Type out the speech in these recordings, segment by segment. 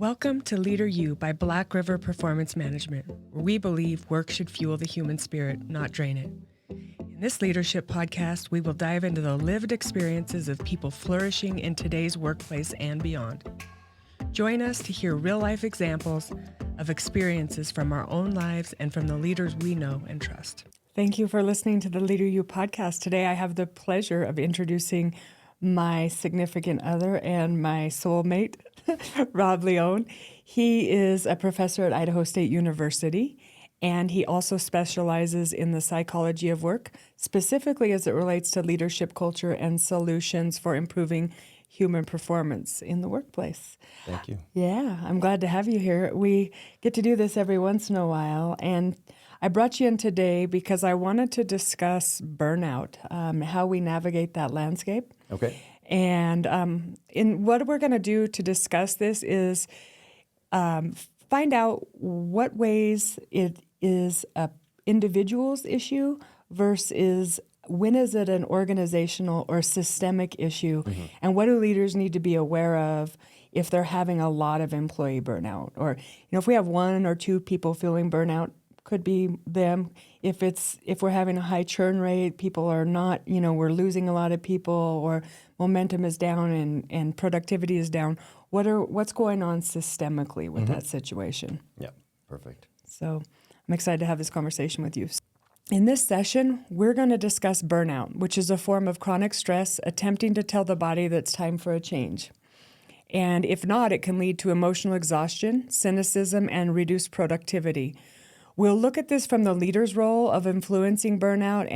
Welcome to Leader You by Black River Performance Management, where we believe work should fuel the human spirit, not drain it. In this leadership podcast, we will dive into the lived experiences of people flourishing in today's workplace and beyond. Join us to hear real-life examples of experiences from our own lives and from the leaders we know and trust. Thank you for listening to the Leader You podcast. Today, I have the pleasure of introducing my significant other and my soulmate, Rob Leone. He is a professor at Idaho State University, and he also specializes in the psychology of work, specifically as it relates to leadership culture and solutions for improving human performance in the workplace. Thank you. Yeah, I'm glad to have you here. We get to do this every once in a while, and I brought you in today because I wanted to discuss burnout, how we navigate that landscape. Okay. And in what we're going to do to discuss this is find out what ways it is a individual's issue versus when is it an organizational or systemic issue, and what do leaders need to be aware of if they're having a lot of employee burnout, or if we have one or two people feeling burnout. Could be them. If we're having a high churn rate, people are not, we're losing a lot of people, or momentum is down and productivity is down. What's going on systemically with that situation? Yeah, perfect. So I'm excited to have this conversation with you. In this session, we're going to discuss burnout, which is a form of chronic stress attempting to tell the body that it's time for a change. And if not, it can lead to emotional exhaustion, cynicism, and reduced productivity. We'll look at this from the leader's role of influencing burnout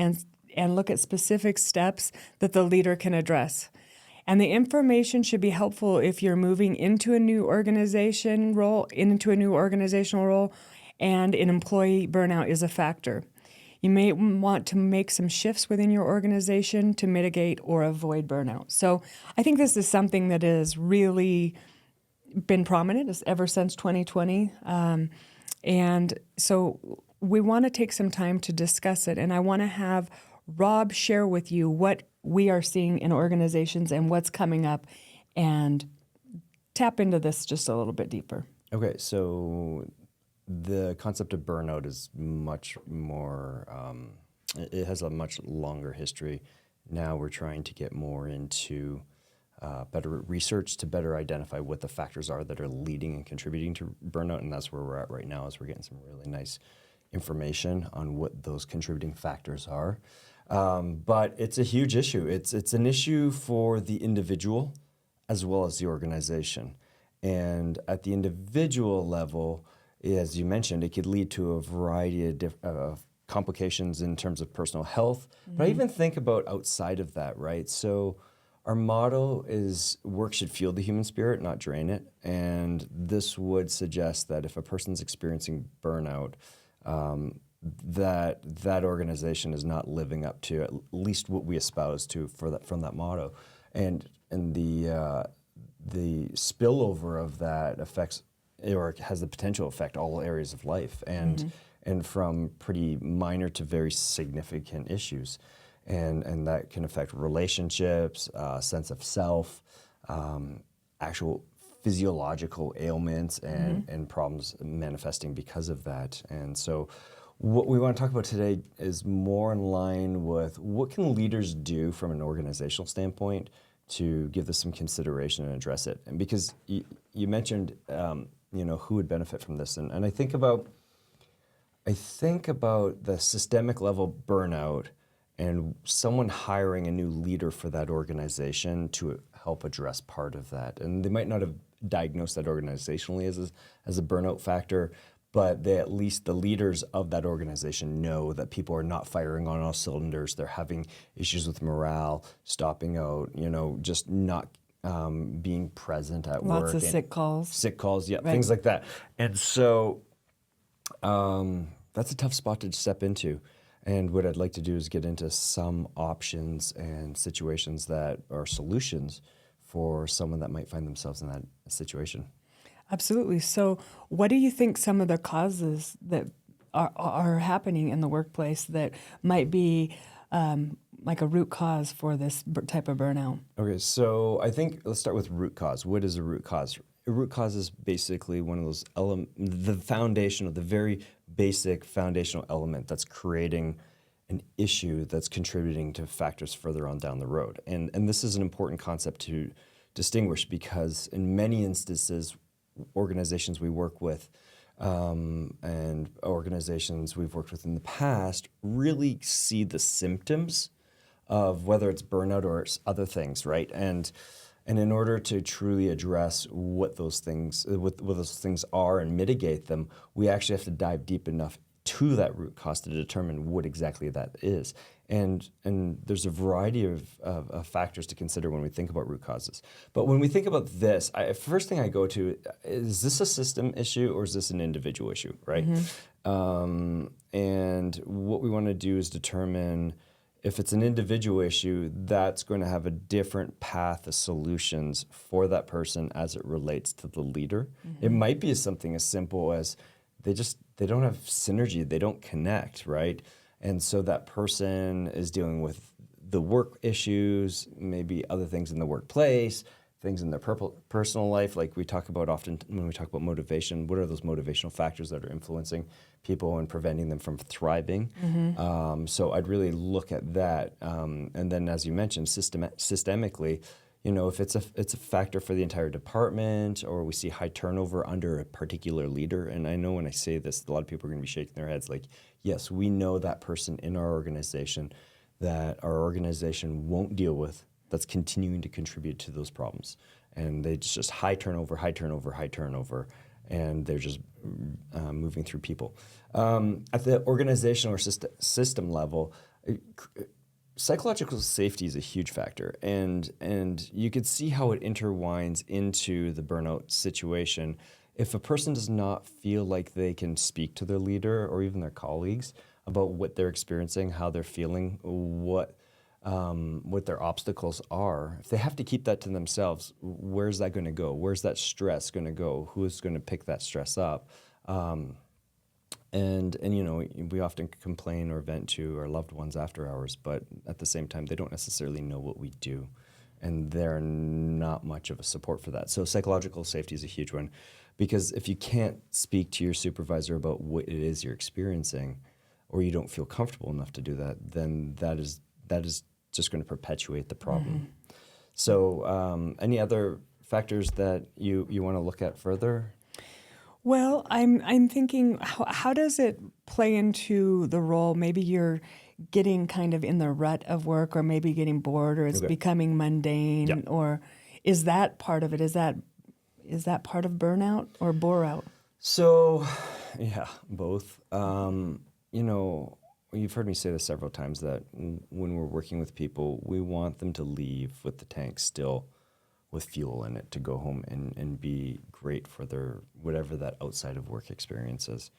and look at specific steps that the leader can address. And the information should be helpful if you're moving into a new organizational role, and an employee burnout is a factor. You may want to make some shifts within your organization to mitigate or avoid burnout. So I think this is something that has really been prominent ever since 2020. And so we want to take some time to discuss it. And I want to have Rob share with you what we are seeing in organizations and what's coming up, and tap into this just a little bit deeper. Okay, so the concept of burnout is much more, it has a much longer history. Now we're trying to get more into better research to better identify what the factors are that are leading and contributing to burnout, and that's where we're at right now, is we're getting some really nice information on what those contributing factors are. But it's a huge issue. It's an issue for the individual as well as the organization. And at the individual level, as you mentioned, it could lead to a variety of complications in terms of personal health. But I even think about outside of that, right? So our motto is work should fuel the human spirit, not drain it. And this would suggest that if a person's experiencing burnout, that organization is not living up to at least what we espouse to from that motto. And the spillover of that affects, or has the potential to affect, all areas of life, and from pretty minor to very significant issues. And that can affect relationships, sense of self, actual physiological ailments and problems manifesting because of that. And so what we want to talk about today is more in line with what can leaders do from an organizational standpoint to give this some consideration and address it. And because you mentioned, who would benefit from this. And I think about the systemic level burnout and someone hiring a new leader for that organization to help address part of that. And they might not have diagnosed that organizationally as a burnout factor, but at least the leaders of that organization know that people are not firing on all cylinders. They're having issues with morale, stopping out, just not being present at work. Lots of sick calls. Yeah, right. Things like that. And so that's a tough spot to step into. And what I'd like to do is get into some options and situations that are solutions for someone that might find themselves in that situation. Absolutely. So what do you think some of the causes that are happening in the workplace that might be like a root cause for this type of burnout? Okay, so I think let's start with root cause. What is a root cause? a root cause is basically one of those the very basic foundational element that's creating an issue that's contributing to factors further on down the road. And this is an important concept to distinguish because in many instances, organizations we work with and organizations we've worked with in the past really see the symptoms of whether it's burnout or it's other things, right? And in order to truly address what those things are and mitigate them, we actually have to dive deep enough to that root cause to determine what exactly that is. And there's a variety of factors to consider when we think about root causes. But when we think about this, first thing I go to, is this a system issue or is this an individual issue, right? And what we want to do is determine if it's an individual issue, that's going to have a different path of solutions for that person as it relates to the leader. It might be something as simple as they don't have synergy, they don't connect, right? And so that person is dealing with the work issues, maybe other things in the workplace, things in their personal life, like we talk about often when we talk about motivation. What are those motivational factors that are influencing people and preventing them from thriving? So I'd really look at that. And then, as you mentioned, systemically, if it's a factor for the entire department, or we see high turnover under a particular leader. And I know when I say this, a lot of people are going to be shaking their heads like, yes, we know that person in our organization that our organization won't deal with, that's continuing to contribute to those problems. And they just high turnover, and they're just moving through people. At the organizational or system level, psychological safety is a huge factor, and you could see how it intertwines into the burnout situation. If a person does not feel like they can speak to their leader or even their colleagues about what they're experiencing, how they're feeling, what their obstacles are, if they have to keep that to themselves, where's that going to go? Where's that stress going to go? Who's going to pick that stress up? And we often complain or vent to our loved ones after hours, but at the same time, they don't necessarily know what we do, and they're not much of a support for that. So psychological safety is a huge one, because if you can't speak to your supervisor about what it is you're experiencing, or you don't feel comfortable enough to do that, then that is just going to perpetuate the problem. So any other factors that you want to look at further? Well, I'm thinking, how does it play into the role? Maybe you're getting kind of in the rut of work, or maybe getting bored, or it's becoming mundane, or is that part of it? Is that part of burnout or bore-out? So, yeah, both. You've heard me say this several times, that when we're working with people, we want them to leave with the tank still with fuel in it to go home and be great for their whatever that outside of work experience is.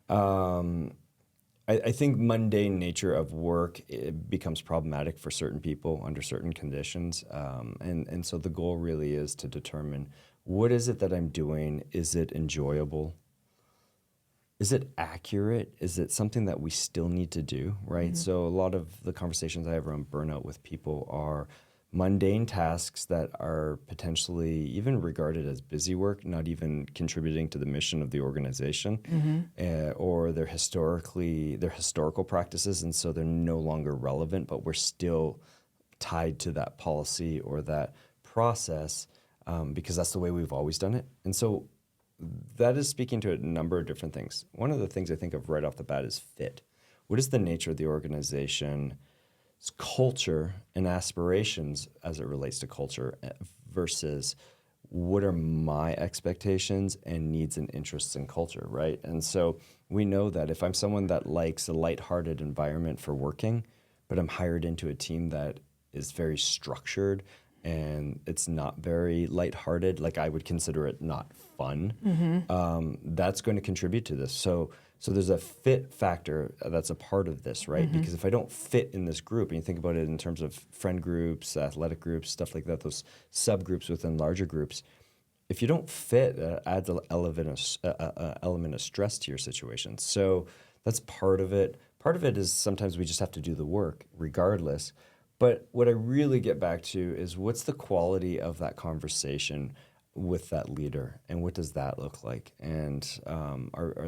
I think mundane nature of work, it becomes problematic for certain people under certain conditions. And so the goal really is to determine, what is it that I'm doing? Is it enjoyable? Is it accurate? Is it something that we still need to do, right? So a lot of the conversations I have around burnout with people are mundane tasks that are potentially even regarded as busy work, not even contributing to the mission of the organization, or they're historical practices, and so they're no longer relevant, but we're still tied to that policy or that process because that's the way we've always done it. And so that is speaking to a number of different things. One of the things I think of right off the bat is fit. What is the nature of the organization's culture and aspirations as it relates to culture versus what are my expectations and needs and interests in culture, right? And so we know that if I'm someone that likes a lighthearted environment for working, but I'm hired into a team that is very structured and it's not very lighthearted, like I would consider it not fun, that's going to contribute to this. So there's a fit factor that's a part of this, right? Because if I don't fit in this group, and you think about it in terms of friend groups, athletic groups, stuff like that, those subgroups within larger groups, if you don't fit, adds an element of stress to your situation. So that's part of it. Part of it is sometimes we just have to do the work regardless. But what I really get back to is, what's the quality of that conversation with that leader, and what does that look like? And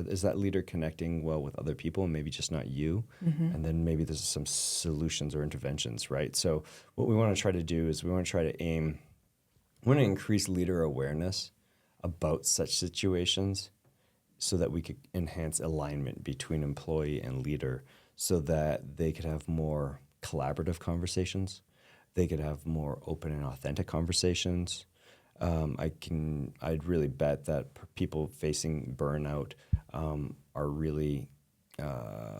is that leader connecting well with other people, and maybe just not you? And then maybe there's some solutions or interventions, right? So what we want to try to do is we want to increase leader awareness about such situations so that we could enhance alignment between employee and leader so that they could have more collaborative conversations. They could have more open and authentic conversations. I'd really bet that people facing burnout are really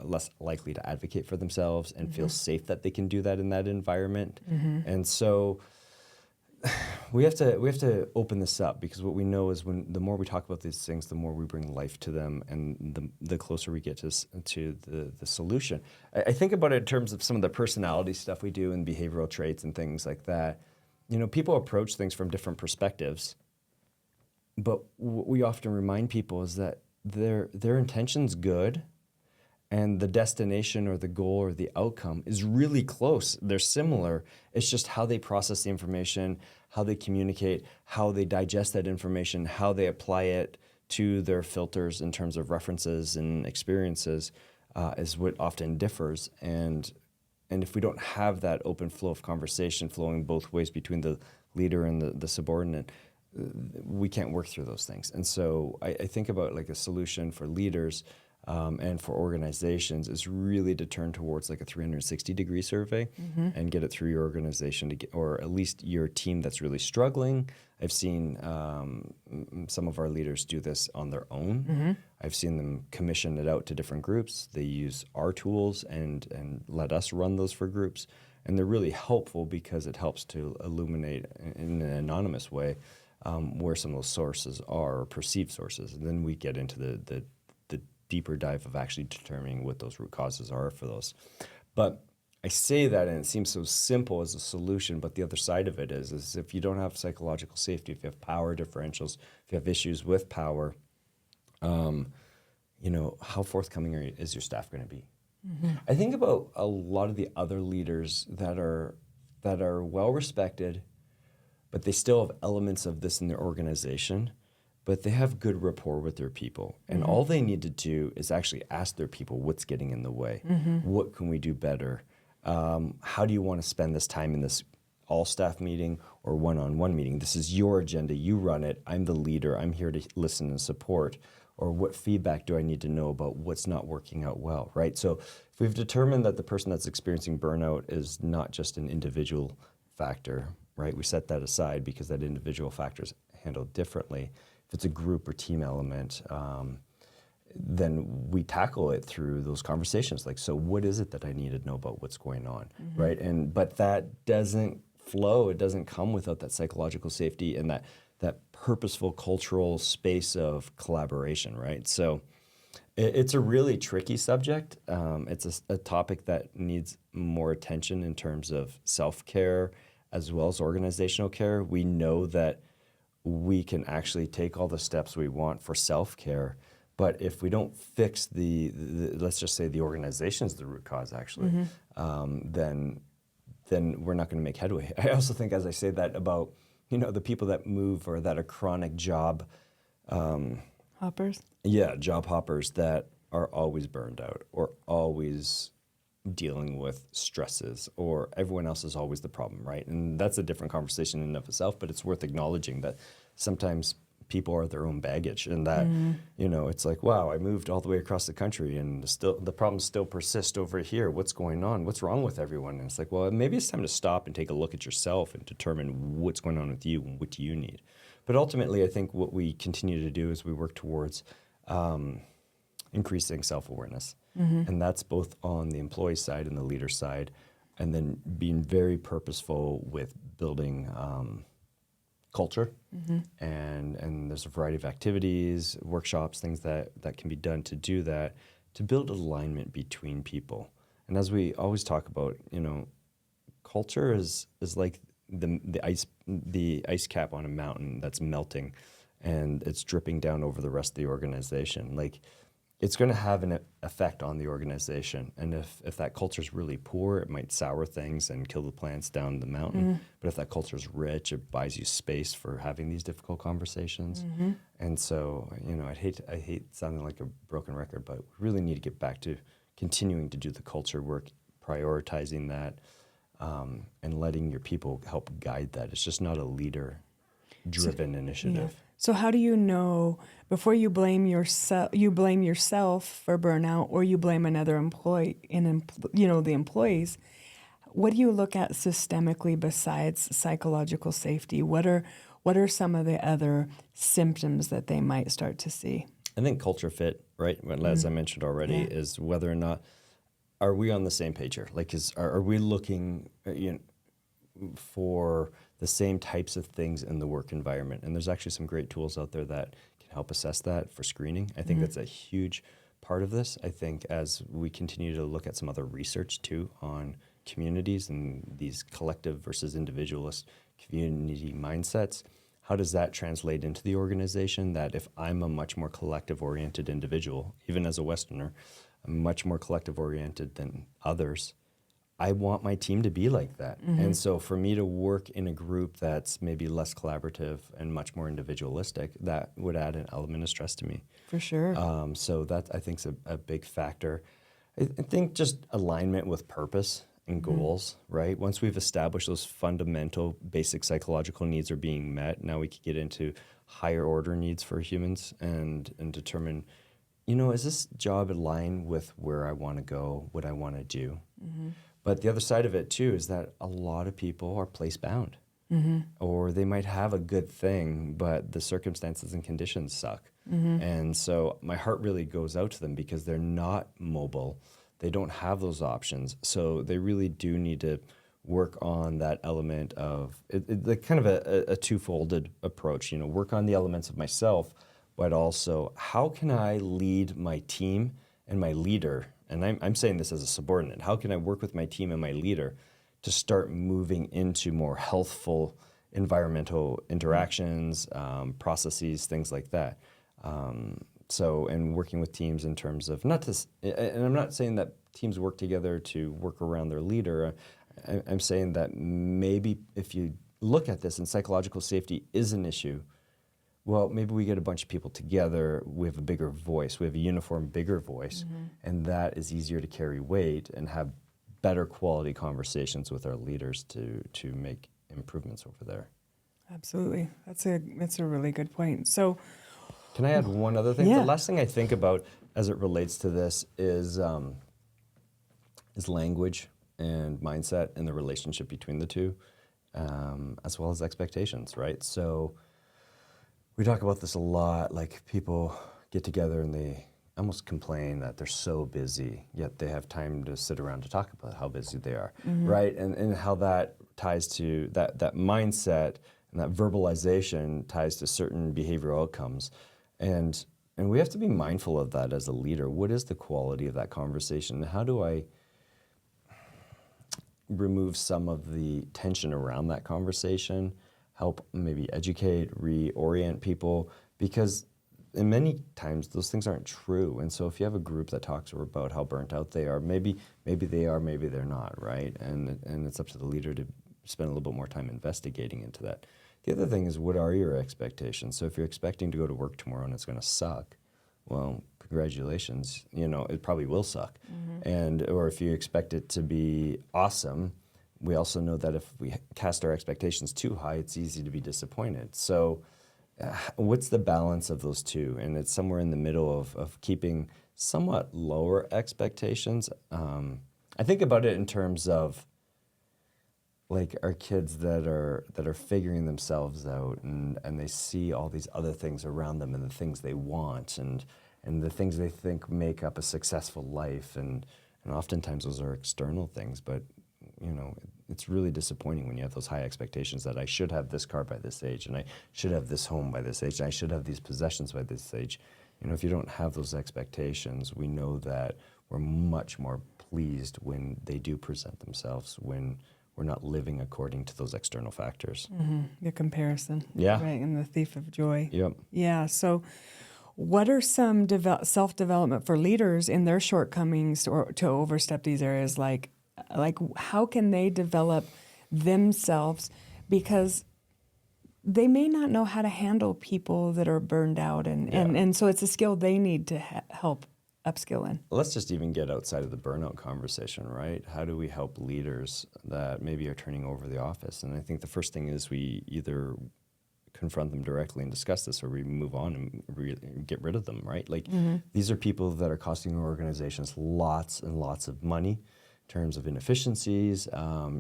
less likely to advocate for themselves and feel safe that they can do that in that environment. And so we have to open this up, because what we know is the more we talk about these things, the more we bring life to them, and the closer we get to the solution. I think about it in terms of some of the personality stuff we do and behavioral traits and things like that. You know, people approach things from different perspectives, but what we often remind people is that their intention's good, and the destination or the goal or the outcome is really close. They're similar. It's just how they process the information, how they communicate, how they digest that information, how they apply it to their filters in terms of references and experiences is what often differs. And if we don't have that open flow of conversation flowing both ways between the leader and the subordinate, we can't work through those things. And so I think about like a solution for leaders and for organizations is really to turn towards like a 360-degree survey and get it through your organization or at least your team that's really struggling. I've seen some of our leaders do this on their own. I've seen them commission it out to different groups. They use our tools and let us run those for groups. And they're really helpful because it helps to illuminate in an anonymous way where some of those sources are, or perceived sources. And then we get into the deeper dive of actually determining what those root causes are for those. But I say that, and it seems so simple as a solution, but the other side of it is if you don't have psychological safety, if you have power differentials, if you have issues with power, how forthcoming is your staff going to be? I think about a lot of the other leaders that are well respected, but they still have elements of this in their organization, but they have good rapport with their people. And all they need to do is actually ask their people what's getting in the way. What can we do better? How do you want to spend this time in this all-staff meeting or one-on-one meeting? This is your agenda. You run it. I'm the leader. I'm here to listen and support. Or what feedback do I need to know about what's not working out well, right? So if we've determined that the person that's experiencing burnout is not just an individual factor, right? We set that aside because that individual factor is handled differently. If it's a group or team element, then we tackle it through those conversations. Like, so what is it that I need to know about what's going on, right? But that doesn't flow. It doesn't come without that psychological safety and that purposeful cultural space of collaboration, right? So it's a really tricky subject. It's a topic that needs more attention in terms of self-care as well as organizational care. We know that we can actually take all the steps we want for self-care, but if we don't fix the let's just say the organization's the root cause actually, then we're not going to make headway. I also think, as I say that, about the people that move or that are chronic job hoppers. Yeah, job hoppers that are always burned out or always dealing with stresses, or everyone else is always the problem, right? And that's a different conversation in and of itself, but it's worth acknowledging that sometimes people are their own baggage, and that, it's like, wow, I moved all the way across the country and the problems still persist over here. What's going on? What's wrong with everyone? And it's like, well, maybe it's time to stop and take a look at yourself and determine what's going on with you and what do you need. But ultimately, I think what we continue to do is we work towards increasing self-awareness. And that's both on the employee side and the leader side, and then being very purposeful with building culture. And there's a variety of activities, workshops, things that can be done to do that, to build alignment between people. And as we always talk about, culture is like the ice cap on a mountain that's melting, and it's dripping down over the rest of the organization. Like, it's going to have an effect on the organization. And if that culture is really poor, it might sour things and kill the plants down the mountain. But if that culture is rich, it buys you space for having these difficult conversations. And so, I hate sounding like a broken record, but we really need to get back to continuing to do the culture work, prioritizing that, and letting your people help guide that. It's just not a leader-driven initiative. Yeah. So how do you know before you blame yourself for burnout, or you blame another employee the employees? What do you look at systemically besides psychological safety? What are some of the other symptoms that they might start to see? I think culture fit, right? As I mentioned already, is whether or not are we on the same page here? Like, are we looking for the same types of things in the work environment? And there's actually some great tools out there that can help assess that for screening. I think that's a huge part of this. I think as we continue to look at some other research too on communities and these collective versus individualist community mindsets, how does that translate into the organization? That if I'm a much more collective-oriented individual, even as a Westerner, I'm much more collective-oriented than others, I want my team to be like that. And so for me to work in a group that's maybe less collaborative and much more individualistic, that would add an element of stress to me. For sure. So that, I think, is a big factor. I think just alignment with purpose and goals, right? Once we've established those fundamental basic psychological needs are being met, now we can get into higher order needs for humans and determine, is this job aligned with where I want to go, what I want to do? But the other side of it, too, is that a lot of people are place-bound. Or they might have a good thing, but the circumstances and conditions suck. And so my heart really goes out to them because they're not mobile. They don't have those options. So they really do need to work on that element of kind of a two-folded approach. Work on the elements of myself, but also how can I lead my team and my leader? And I'm saying this as a subordinate. How can I work with my team and my leader to start moving into more healthful environmental interactions, processes, things like that? And working with teams in terms of and I'm not saying that teams work together to work around their leader. I'm saying that maybe if you look at this and psychological safety is an issue, well, maybe we get a bunch of people together, we have a bigger voice, we have a uniform, bigger voice, and that is easier to carry weight and have better quality conversations with our leaders to make improvements over there. Absolutely. That's a really good point. So can I add one other thing? Yeah. The last thing I think about as it relates to this is language and mindset and the relationship between the two, as well as expectations, right? So we talk about this a lot, like people get together and they almost complain that they're so busy, yet they have time to sit around to talk about how busy they are, right? And how that ties to that mindset and that verbalization ties to certain behavioral outcomes. And we have to be mindful of that as a leader. What is the quality of that conversation? How do I remove some of the tension around that conversation, help maybe educate, reorient people? Because in many times those things aren't true. And so if you have a group that talks about how burnt out they are, maybe they are, maybe they're not, right? And it's up to the leader to spend a little bit more time investigating into that. The other thing is, what are your expectations? So if you're expecting to go to work tomorrow and it's going to suck, well, congratulations, it probably will suck. Or if you expect it to be awesome, we also know that if we cast our expectations too high, it's easy to be disappointed. So what's the balance of those two? And it's somewhere in the middle of keeping somewhat lower expectations. I think about it in terms of like our kids that are figuring themselves out and they see all these other things around them and the things they want and the things they think make up a successful life. And oftentimes those are external things, but it's really disappointing when you have those high expectations that I should have this car by this age and I should have this home by this age and I should have these possessions by this age. If you don't have those expectations, we know that we're much more pleased when they do present themselves, when we're not living according to those external factors. The comparison. Yeah. Right, and the thief of joy. Yep. Yeah, so What are some self-development for leaders in their shortcomings or to overstep these areas? Like how can they develop themselves? Because they may not know how to handle people that are burned out, and so it's a skill they need to help upskill in. Let's just even get outside of the burnout conversation, right? How do we help leaders that maybe are turning over the office? And I think the first thing is we either confront them directly and discuss this, or we move on and get rid of them, right? Like these are people that are costing our organizations lots and lots of money in terms of inefficiencies,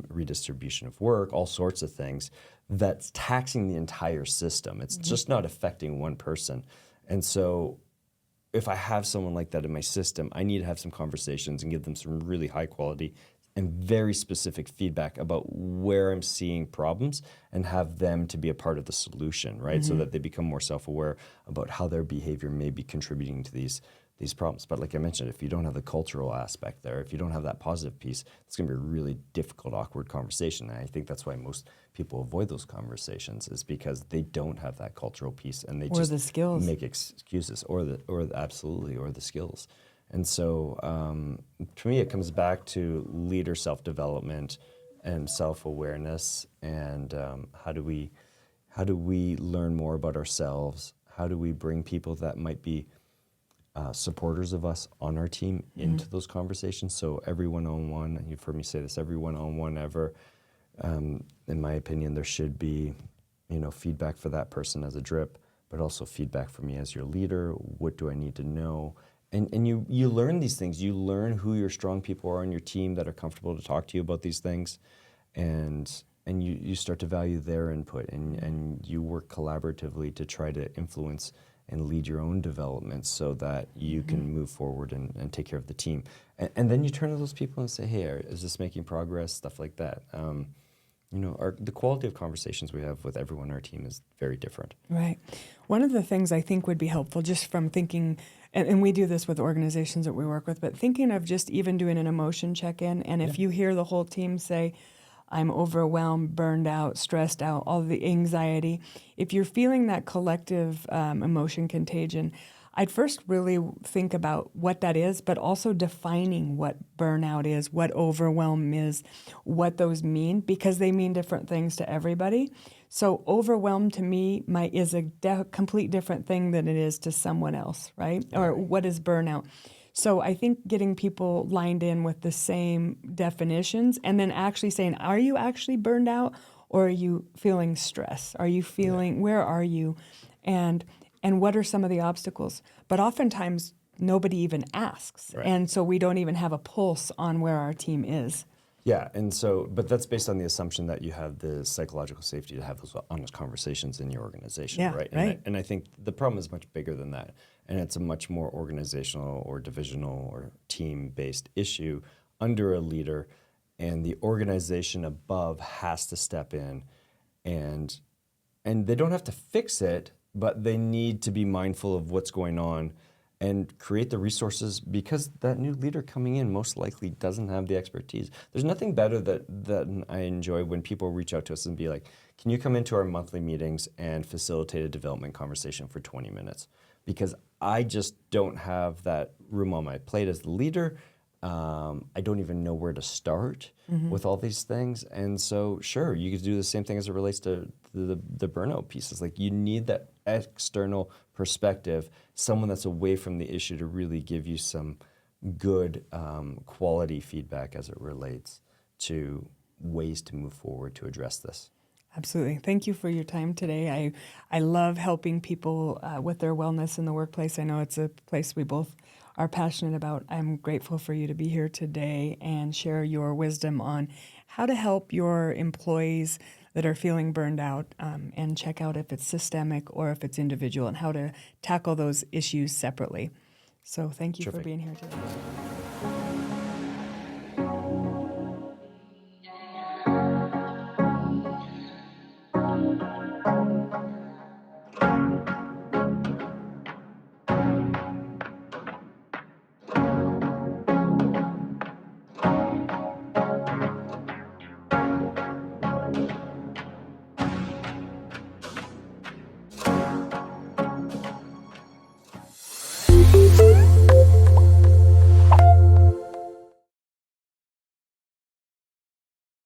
redistribution of work, all sorts of things that's taxing the entire system. It's just not affecting one person. And so if I have someone like that in my system, I need to have some conversations and give them some really high quality and very specific feedback about where I'm seeing problems and have them to be a part of the solution, right? So that they become more self-aware about how their behavior may be contributing to these problems. But like I mentioned, if you don't have the cultural aspect there, if you don't have that positive piece, it's going to be a really difficult, awkward conversation. And I think that's why most people avoid those conversations, is because they don't have that cultural piece and they just the skills. Make excuses or the skills. And so to me, it comes back to leader self-development and self-awareness, and how do we learn more about ourselves? How do we bring people that might be supporters of us on our team into those conversations? So every one-on-one, you've heard me say this, every one-on-one ever, in my opinion, there should be, feedback for that person as a drip, but also feedback for me as your leader. What do I need to know? And you learn these things. You learn who your strong people are on your team that are comfortable to talk to you about these things, and you start to value their input, and you work collaboratively to try to influence and lead your own development so that you can move forward and take care of the team. And then you turn to those people and say, hey, is this making progress? Stuff like that. The quality of conversations we have with everyone on our team is very different. Right. One of the things I think would be helpful, just from thinking, and we do this with organizations that we work with, but thinking of just even doing an emotion check-in, and if you hear the whole team say, I'm overwhelmed, burned out, stressed out, all the anxiety, if you're feeling that collective emotion contagion, I'd first really think about what that is, but also defining what burnout is, what overwhelm is, what those mean, because they mean different things to everybody. So overwhelm to me is a complete different thing than it is to someone else, right? Or what is burnout? So I think getting people lined in with the same definitions and then actually saying, are you actually burned out, or are you feeling stress? Are you feeling, where are you? And what are some of the obstacles? But oftentimes nobody even asks. Right. And so we don't even have a pulse on where our team is. Yeah, and so, but that's based on the assumption that you have the psychological safety to have those honest conversations in your organization, right? And I think the problem is much bigger than that, and it's a much more organizational or divisional or team-based issue under a leader, and the organization above has to step in, and they don't have to fix it, but they need to be mindful of what's going on and create the resources, because that new leader coming in most likely doesn't have the expertise. There's nothing better that I enjoy when people reach out to us and be like, can you come into our monthly meetings and facilitate a development conversation for 20 minutes? Because I just don't have that room on my plate as the leader. I don't even know where to start with all these things. And so, sure, you could do the same thing as it relates to the burnout pieces. Like, you need that external perspective, someone that's away from the issue, to really give you some good quality feedback as it relates to ways to move forward to address this. Absolutely. Thank you for your time today. I love helping people with their wellness in the workplace. I know it's a place we both are passionate about. I'm grateful for you to be here today and share your wisdom on how to help your employees that are feeling burned out, and check out if it's systemic or if it's individual, and how to tackle those issues separately. So thank you for being here today.